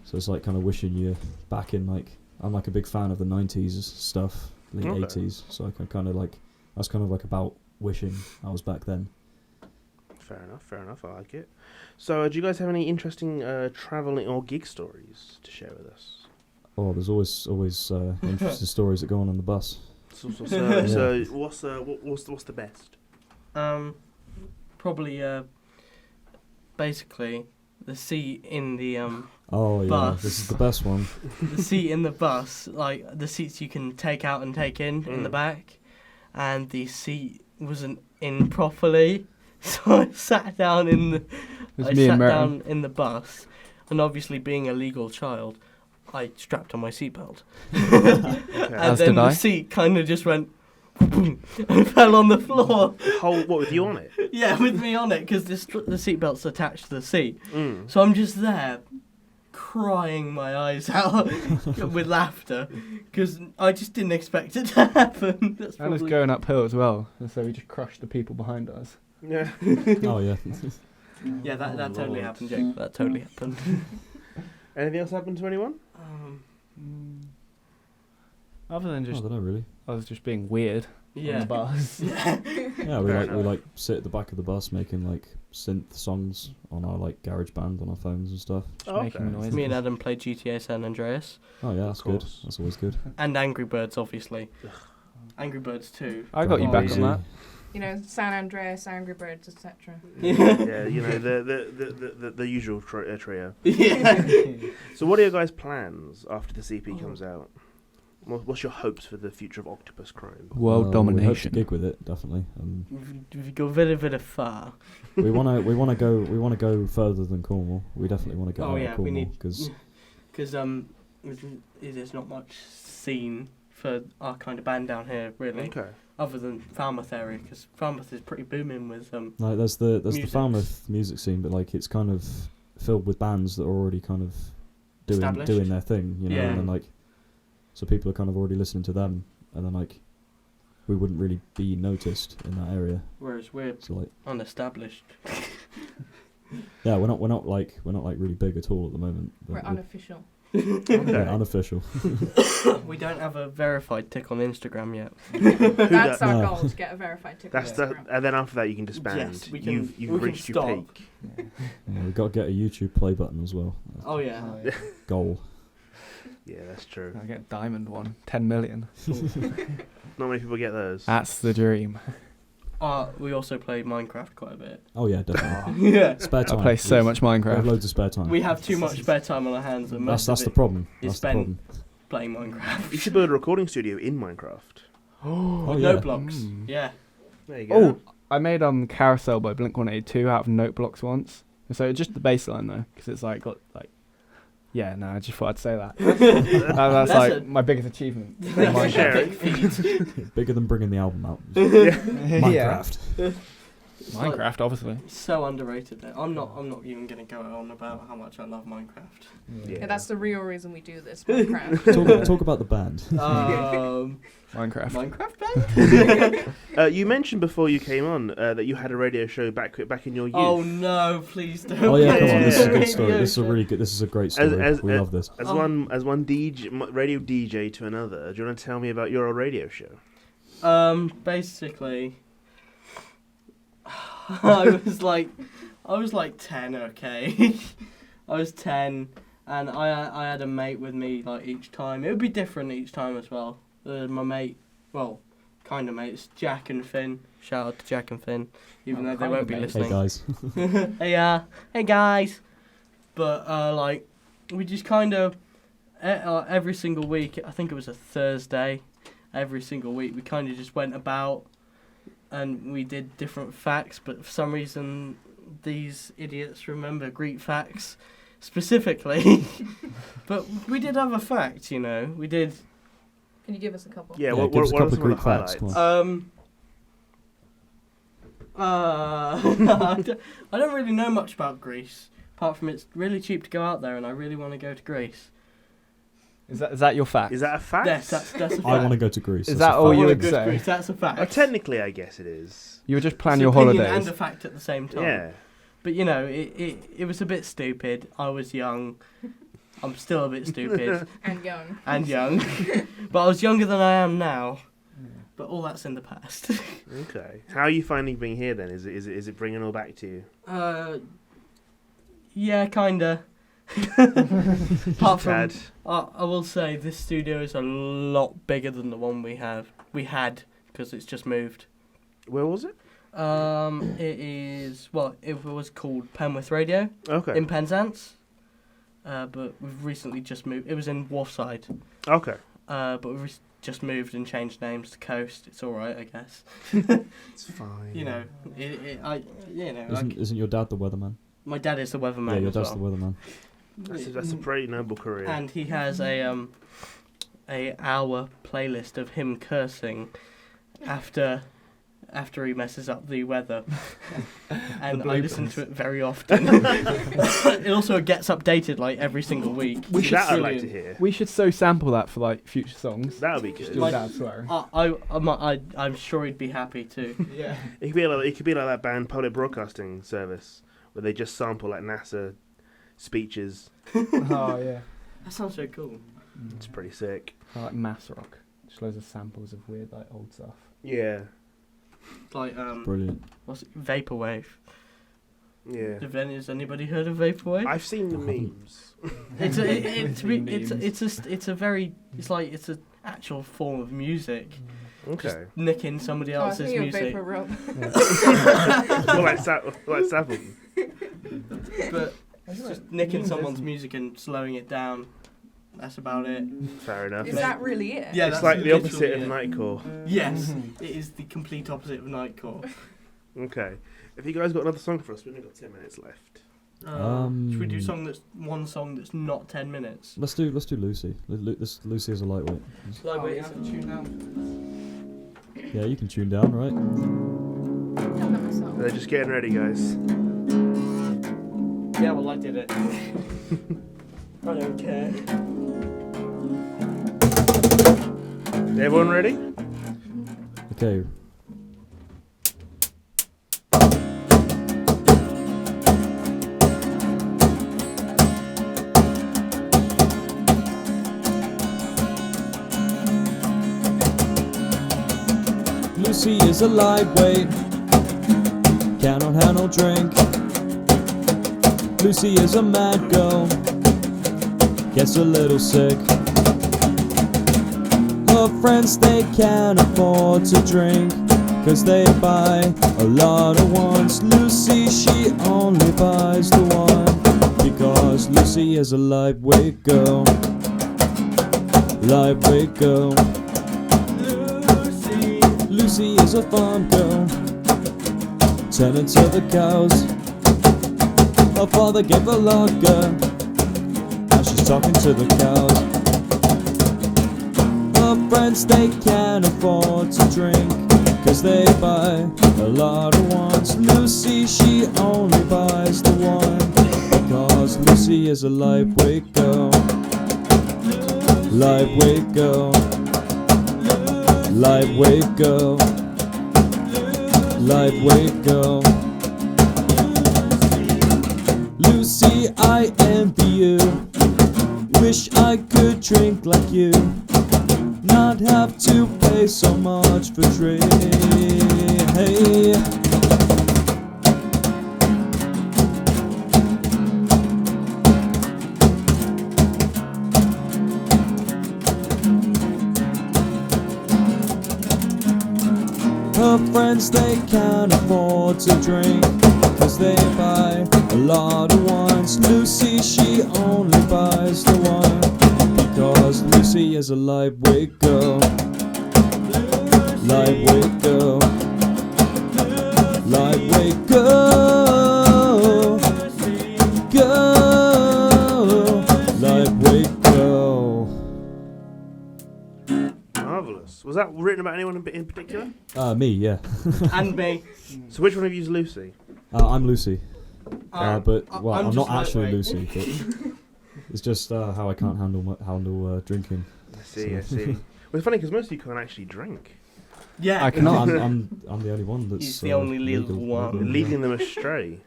G: So it's like kind of wishing you're back in like I'm like a big fan of the 90s stuff, late
A: Okay.
G: 80s. So I can kind of like that's kind of like about wishing I was back then.
A: Fair enough. I like it. So, do you guys have any interesting traveling or gig stories to share with us?
G: Oh, there's always interesting stories that go on the bus.
A: So
G: Yeah.
A: what's the best?
B: Probably basically the seat in the
G: Oh yeah,
B: Bus.
G: this is the best one.
B: the seat in the bus, like the seats you can take out and take in the back, and the seat wasn't in properly, so I sat down in the bus, and obviously being a legal child, I strapped on my seatbelt, and
E: As
B: then
E: did
B: the
E: I.
B: seat kind of just went boom, and fell on the floor.
A: What with you on it?
B: Yeah, with me on it, because the seatbelt's attached to the seat.
A: Mm.
B: So I'm just there, crying my eyes out with laughter, because I just didn't expect it to happen. That's
E: And it's
B: probably...
E: going uphill as well, and so we just crushed the people behind us.
A: Yeah.
G: Oh yeah.
B: Yeah, that totally
A: Lord.
B: happened, Jake. That totally happened.
A: Anything else happened to anyone?
E: Other than
G: I
E: just,
G: don't know really.
E: I was just being weird on
B: Yeah.
E: the bus.
B: Yeah.
G: Yeah, we
A: Fair
G: like
A: enough.
G: sit at the back of the bus making like synth songs on our like garage band on our phones and stuff.
E: Just making noises.
B: Me and Adam played GTA San Andreas
G: Oh yeah, that's good.
A: course.
G: That's always good.
B: and Angry Birds, obviously. Angry Birds 2.
E: I got you back on that.
D: You know, San Andreas, Angry Birds, etc.
A: Yeah, you know the usual trio.
B: Yeah.
A: So, what are your guys' plans after the CP comes out? What's your hopes for the future of Octopus Crime?
E: World
G: We hope to
E: domination.
G: gig with it definitely.
B: We've got very far.
G: We wanna go further than Cornwall. We definitely want to go
B: Oh
G: out
B: yeah,
G: of
B: we
G: Cornwall
B: need
G: because
B: because there's not much scene for our kind of band down here really,
A: Okay.
B: other than Falmouth area, because Falmouth is pretty booming with
G: like there's the
B: music.
G: Falmouth music scene, but like it's kind of filled with bands that are already kind of
B: Established.
G: doing their thing, you know,
B: Yeah.
G: and then like so people are kind of already listening to them, and then like we wouldn't really be noticed in that area.
B: whereas we're
G: So like
B: unestablished.
G: yeah, we're not like really big at all at the moment. but
D: We're unofficial.
G: yeah, unofficial.
B: We don't have a verified tick on Instagram yet.
D: That's our
G: No.
D: goal, to get a verified ticket.
A: That's
D: on
A: the,
D: Instagram.
A: and then after that you can disband.
B: Yes, we can-
A: You've
B: we can
A: reached your
B: stop.
A: peak.
G: Yeah, we've got to get a YouTube play button as well.
B: Oh yeah.
G: Goal.
A: Yeah, that's true.
E: I get a diamond one, 10 million.
A: Not many people get those.
E: That's the dream.
B: We also play Minecraft quite a bit.
G: Oh yeah, definitely.
B: Yeah.
G: Spare
E: I
G: time.
E: play so much
G: We have
E: Minecraft.
G: loads of spare time.
B: We have too much spare time on our hands, and most
G: That's
B: of
G: the
B: it
G: problem.
B: is
G: That's the
B: spent
G: problem.
B: playing Minecraft.
A: You should build a recording studio in Minecraft.
G: Oh
B: No
G: yeah.
B: blocks.
E: Mm.
B: Yeah.
A: There you go.
E: Oh, I made Carousel by Blink-182 out of note blocks once. So just the bass line though, because it's like got like, yeah, no, I just thought I'd say that. That's
B: That's
E: like
B: a-
E: my biggest achievement.
A: Thanks for sharing.
G: Bigger than bringing the album out.
E: Yeah.
G: Minecraft.
E: Minecraft, obviously.
B: So underrated. There. I'm not even gonna go on about how much I love Minecraft.
D: Yeah, that's the real reason we do this. Minecraft.
G: Talk about the band.
E: Minecraft.
B: Minecraft band.
A: You mentioned before you came on that you had a radio show back in your youth.
B: Oh no! Please don't.
G: Oh yeah, come on. This is a
A: Yeah.
G: good story. This is a really good. This is a great story. We love this.
A: As one radio DJ to another, do you want to tell me about your old radio show?
B: Basically, I was like 10. Okay, I was 10, and I had a mate with me like each time. It would be different each time as well. My mate, well, kind of mates, Jack and Finn. Shout out to Jack and Finn, even though they won't be
E: mates.
G: Hey
B: listening.
G: guys.
B: Hey guys. But like, we just kind of every single week. I think it was a Thursday. Every single week, we kind of just went about, and we did different facts. But for some reason, these idiots remember Greek facts specifically. But we did have a fact, you know. We did.
D: Can you give us a couple?
A: Yeah,
G: Yeah,
A: what
G: give us a
A: are
G: couple
A: some
G: of Greek
A: the
G: facts,
A: highlights?
G: come on.
B: I don't really know much about Greece, apart from it's really cheap to go out there, and I really want to go to Greece.
E: Is that your fact?
A: Is that a fact?
B: Yes, that's a fact.
G: I want to go to Greece.
E: Is
G: that's
E: that
G: a
E: all
G: fact.
E: you
B: I
E: would
B: wanna go to
E: say?
B: Greece, that's a fact.
A: Well, technically, I guess it is.
E: You would just plan
B: It's
E: your
B: an opinion
E: holidays.
B: and a fact at the same time.
A: Yeah.
B: But you know, it was a bit stupid. I was young. I'm still a bit stupid
D: And young.
B: and young, but I was younger than I am now. But all that's in the past.
A: Okay. How are you finding being here then? Is it bringing it all back to you?
B: Yeah, kinda. Apart from,
A: Tad.
B: I will say this studio is a lot bigger than the one we had because it's just moved.
A: Where was it?
B: It is it was called Penwith Radio
A: Okay.
B: in Penzance, but we've recently just moved. It was in Wharfside,
A: Okay.
B: but we've just moved and changed names to Coast. It's all right, I guess.
A: It's fine.
B: You know,
G: Isn't your dad the weatherman?
B: my dad is the weatherman
G: Yeah, your
B: as
G: dad's
B: well.
G: the weatherman.
A: That's a pretty noble career.
B: And he has a hour playlist of him cursing after he messes up the weather, and I listen to it very often. It also gets updated like every single week.
A: That I'd like to hear.
E: We should so sample that for like future songs.
A: That would be good.
E: Your dad swearing.
B: I'm sure he'd be happy to.
E: Yeah.
A: It could be like that band Public Broadcasting Service, where they just sample like NASA speeches.
E: Oh yeah.
B: That sounds so cool.
A: It's pretty sick.
E: I like mass rock. Just loads of samples of weird like old stuff.
A: Yeah.
B: Like
G: Brilliant.
B: what's it? Vaporwave.
A: Yeah.
B: Has anybody heard of Vaporwave?
A: I've seen the memes.
B: It's an actual form of music. Just
A: Okay.
B: nicking somebody
D: Oh, I
B: else's
D: think you're
B: music.
D: Vapor Rob.
A: like sample.
B: But it's just nicking someone's music and slowing it down. That's about it.
A: Fair enough.
D: Is that really it?
B: Yeah,
A: It's
B: that's
A: like the
B: literally
A: opposite of
B: it.
A: Nightcore.
B: Yes, it is the complete opposite of Nightcore.
A: Okay. Have you guys got another song for us? We've only got 10 minutes left.
B: Should we do one song that's not 10 minutes?
G: Let's do Lucy. Lucy is a lightweight.
B: Lightweight
E: have to tune down.
G: Yeah, you can tune down, right?
D: Done that myself.
A: They're just getting ready, guys.
B: Yeah, well, I did it. I don't care.
A: Everyone ready?
G: Okay. Lucy is a lightweight, cannot handle drink. Lucy is a mad girl, gets a little sick. Her friends, they can't afford to drink, 'cause they buy a lot of ones. Lucy, she only buys the one, because Lucy is a lightweight girl. Lightweight girl. Lucy is a farm girl, tending to the cows. Her father gave her lager, now she's talking to the cows. Her friends, they can't afford to drink, 'cause they buy a lot of ones. Lucy, she only buys the one, because Lucy is a lightweight girl. Lightweight girl. Lightweight girl. Lightweight girl. Lucy, I envy you. Wish I could drink like you, not have to pay so much for drink. Hey. Her friends, they can't afford to drink, 'cause they buy a lot of wines. Lucy, she only buys the one, because Lucy is a lightweight girl. Lightweight girl. Lightweight girl. Girl. Lightweight girl.
A: Marvellous. Was that written about anyone in particular?
G: Me, yeah.
B: And me.
A: So which one of you is Lucy?
G: I'm Lucy. But
B: I'm
G: I'm
B: just
G: not actually
B: lightweight.
G: Lucy. But it's just how I can't handle drinking.
A: I see. Well, it's funny because most of you can't actually drink.
B: Yeah.
E: I cannot.
G: I'm the only one that's.
B: He's the only legal one.
A: You're leading them astray.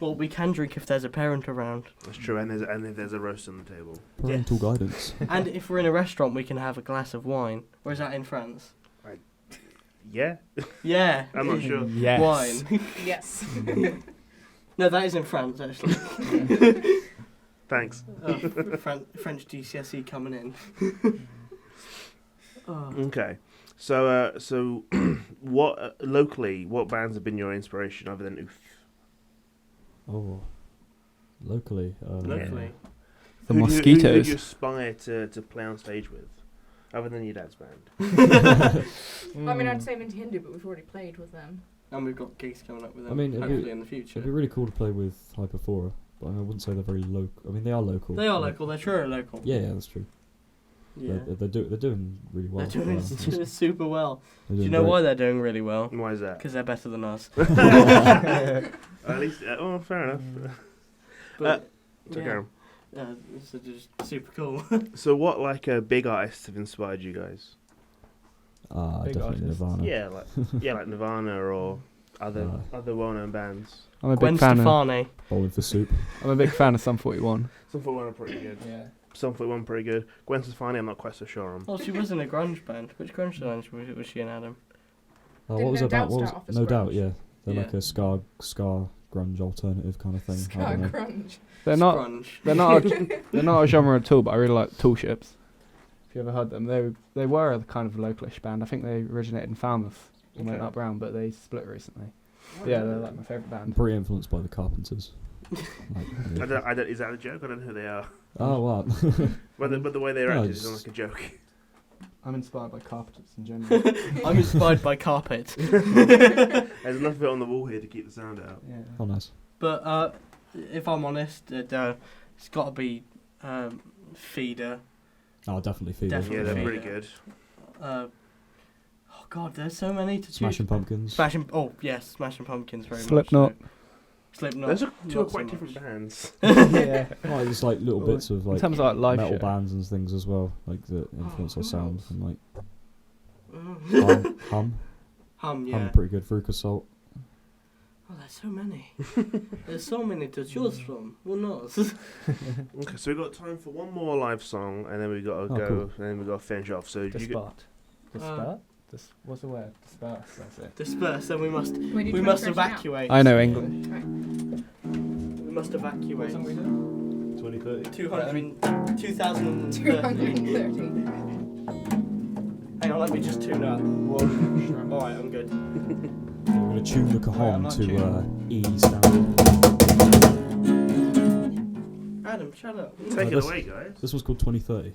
B: Well, we can drink if there's a parent around.
A: That's true, and if there's a roast on the table.
G: Parental guidance.
B: And if we're in a restaurant, we can have a glass of wine. Or is that in France?
A: Yeah.
B: Yeah.
A: I'm not sure.
E: Yes.
B: Wine.
D: Yes.
B: No, that is in France, actually.
A: Thanks.
B: French GCSE coming in. Oh.
A: Okay. So what locally? What bands have been your inspiration other than Oof?
G: Oh, locally.
B: Locally.
E: The
A: Who
E: Mosquitoes.
A: do you aspire to play on stage with, other than your dad's band?
D: I mean, I'd say Minty Hindu, but we've already played with them.
B: And we've got gigs coming up with them.
G: I mean, it'd
B: hopefully
G: be-
B: in the future.
G: It'd be really cool to play with Hyperfora, but I wouldn't say they're very local. I mean, they are local.
B: They are
G: like-
B: local. They're true local.
G: Yeah, that's true.
B: Yeah.
G: They're doing really well.
B: They're doing super well.
G: They're
B: Do you
G: doing
B: know
G: great.
B: why they're doing really well?
A: Why is that?
B: Because they're better than us.
A: At least. Oh, fair enough.
B: But,
A: So go on.
B: it's just super cool.
A: So what big artists have inspired you guys?
E: Big
G: Definitely
E: artists.
G: Nirvana.
A: like Nirvana or other well-known bands.
E: I'm a
B: Gwen
E: big fan. Of,
B: Stefani.
G: Bowling for Soup.
E: I'm a big fan of Sum 41.
A: Some 41 are pretty good.
E: Yeah.
A: Some 41 pretty good. Gwen Stefani, I'm not quite so sure on.
B: Oh, she was in a grunge band. Which grunge band was she in, Adam?
G: What
D: Didn't
G: was
D: No
G: it about?
D: Doubt
G: What was
D: start off as
G: No Doubt?
D: grunge?
G: Yeah, they're
B: Yeah.
G: like a ska grunge alternative kind of thing. I
D: Ska
G: don't know.
D: grunge.
E: They're not.
B: Grunge.
E: They're not a genre at all. But I really like Tool Ships. If you ever heard them, they were a kind of localish band. I think they originated in Falmouth and went
A: Okay.
E: up round, but they split recently. Yeah, they're like my favourite
G: I'm
E: band.
G: pretty influenced by the Carpenters. Like,
A: I don't, is that a joke? I don't know who they are.
G: oh wow.
A: But the way they're
G: No,
A: acted is
G: it's-
A: like a joke.
E: I'm inspired by carpenters in general.
B: I'm inspired by carpet.
A: There's enough of it on the wall here to keep the sound out.
E: Yeah.
G: Oh nice.
B: But if I'm honest, it's got to be Feeder.
G: Oh, definitely Fever.
B: Definitely
A: Yeah, they're
B: Feeder.
A: pretty good.
B: Oh God, there's so many to choose.
G: Smashing Pumpkins.
B: Smashing Pumpkins very
E: Slipknot.
B: much. So. Slipknot.
A: Those are two
B: not
A: quite
B: so
A: different
B: much.
A: bands.
E: Yeah.
G: Oh, it's like little
E: Well,
G: bits of
E: in
G: like
E: terms of like live
G: metal
E: shit.
G: bands and things as well, like that influence
B: who
G: our sound.
B: else?
G: And like
B: Mm.
G: Hum,
B: Hum, yeah.
G: pretty good. Veruca Salt.
B: Oh, there's so many. There's so many to choose from. Who knows?
A: Okay, so we've got time for one more live song, and then we've got to
G: Oh,
A: go,
G: cool.
A: and then we've got to finish off. So you go,
E: Dispart. Dispart? What's the word? Disperse, that's it.
B: Disperse, and we must
D: Can we do
B: must
D: 2030 now?
B: evacuate.
E: I know English.
D: Right.
B: We must evacuate.
G: 2030.
B: 2030.
D: 230.
B: Hang on, let me just tune up. Alright, I'm good.
G: We're gonna tune the
E: Right, I'm
G: cajon
E: not
G: to E standard.
B: Adam, shut up.
A: take it
G: this-
A: away, guys.
G: This was called 2030.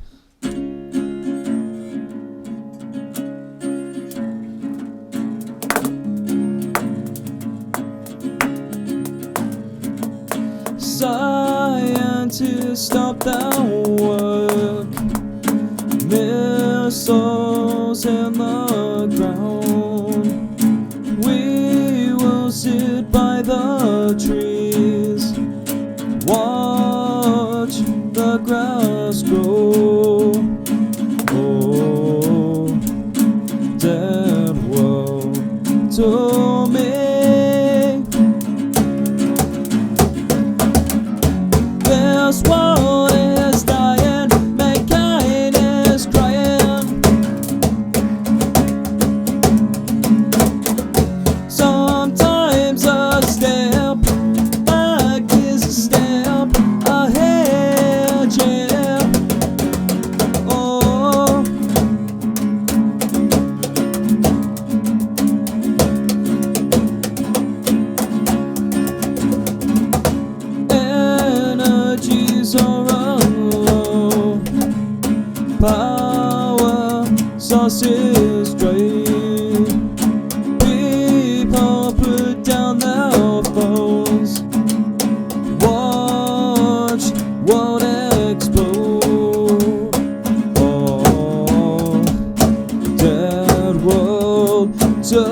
F: Scientists stop their work. Missiles in the ground. We will sit by the trees, watch the grass grow. Oh, dead world to me. This world is dying, mankind is crying. Sometimes a step back is a step ahead, yeah. Oh,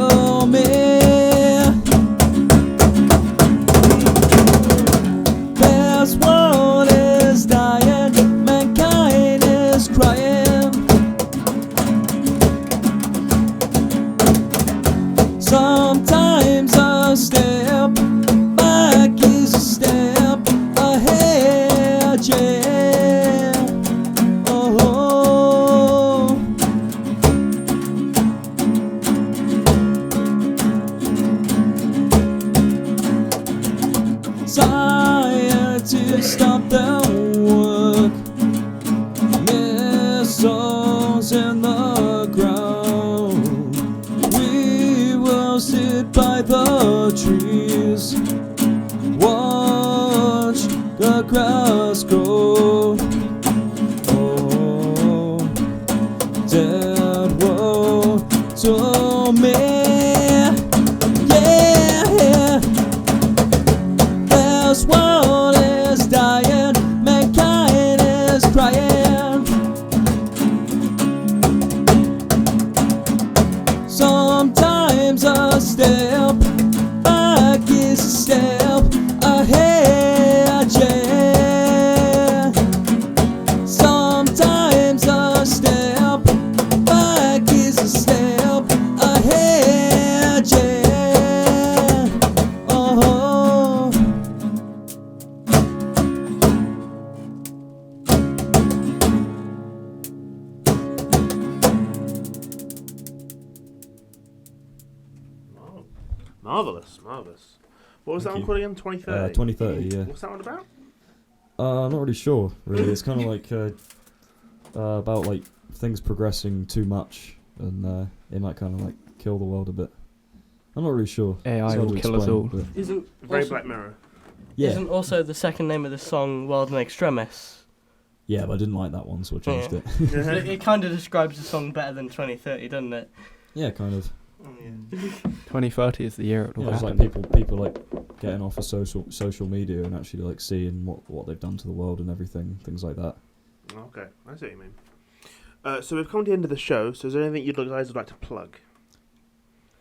G: to me. This world is dying, mankind is crying. Sometimes a step back is a step ahead, yeah. Oh, scientists stop their work, missiles in the ground. We will sit by the trees, watch the grass grow. Oh, dead world to me. Yeah, this world is dying, mankind is crying. Sometimes a step back is a step ahead, yeah. Sometimes a step back is a step ahead, yeah. Oh.
A: Marvellous, marvellous. What was
H: Thank
A: that one
H: you.
A: called again? 2030?
H: 2030, yeah.
A: What's that one about?
H: I'm not really sure, really. It's kind of like about like things progressing too much, and it might kind of like kill the world a bit. I'm not really sure.
E: AI
H: It's hard
E: will
H: to
E: kill us
H: explain,
E: all.
H: but
B: Isn't
A: Very
B: also,
A: Black Mirror.
H: yeah,
B: isn't also the second name of the song World in Extremis?
H: yeah, but I didn't like that one, so I changed
B: Yeah.
H: it.
B: But it kind of describes the song better than 2030, doesn't it?
H: Yeah, kind of.
B: Oh, yeah.
E: 2030 is the year it will
H: Yeah, it's like
E: happen.
H: people like getting off of social media and actually like seeing what they've done to the world and everything, things like that.
A: Okay, I see what you mean. So we've come to the end of the show, so is there anything you guys would like to plug?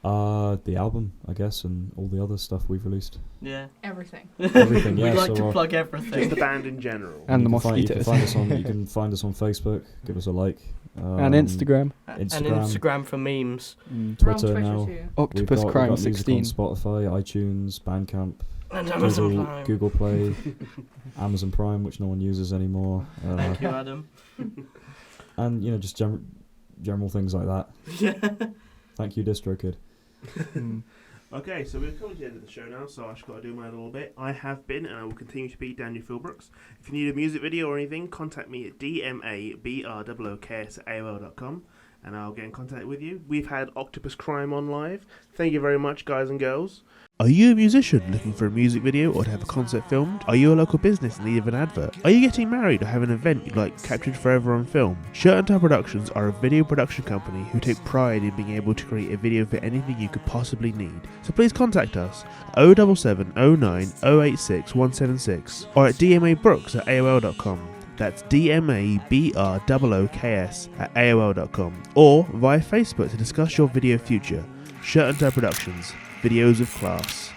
H: The album, I guess, and all the other stuff we've released.
B: Yeah.
D: Everything.
H: Everything, yeah.
B: We'd like
H: so,
B: to plug
A: Just
B: everything.
A: the band in general.
E: And the
H: you can
E: mosquitoes.
H: you can find us on Facebook. Give us a like.
E: And Instagram.
B: And
H: Instagram.
B: Instagram for memes.
D: We're on
H: Twitter
D: Twitter
H: now.
D: too.
E: Octopus
H: we've
E: Crime
H: got music
E: 16.
H: on Spotify, iTunes, Bandcamp,
B: And Amazon
H: Google,
B: Prime.
H: Google Play, Amazon Prime, which no one uses anymore,
B: Thank you, Adam.
H: and just general things like that.
B: Yeah.
H: Thank you, DistroKid.
A: Okay, so we're coming to the end of the show now, so I've just got to do my little bit. I have been, and I will continue to be, Daniel Philbrooks. If you need a music video or anything, contact me at dmabrooks@aol.com, and I'll get in contact with you. We've had Octopus Crime on live. Thank you very much, guys and girls. Are you a musician looking for a music video or to have a concert filmed? Are you a local business in need of an advert? Are you getting married or have an event you'd like captured forever on film? Shirt and Tie Productions are a video production company who take pride in being able to create a video for anything you could possibly need. So please contact us 077 09 086 176 or at dmabrooks@aol.com. That's dmabrooks@aol.com, or via Facebook to discuss your video future. Shirt and Tie Productions, videos of class.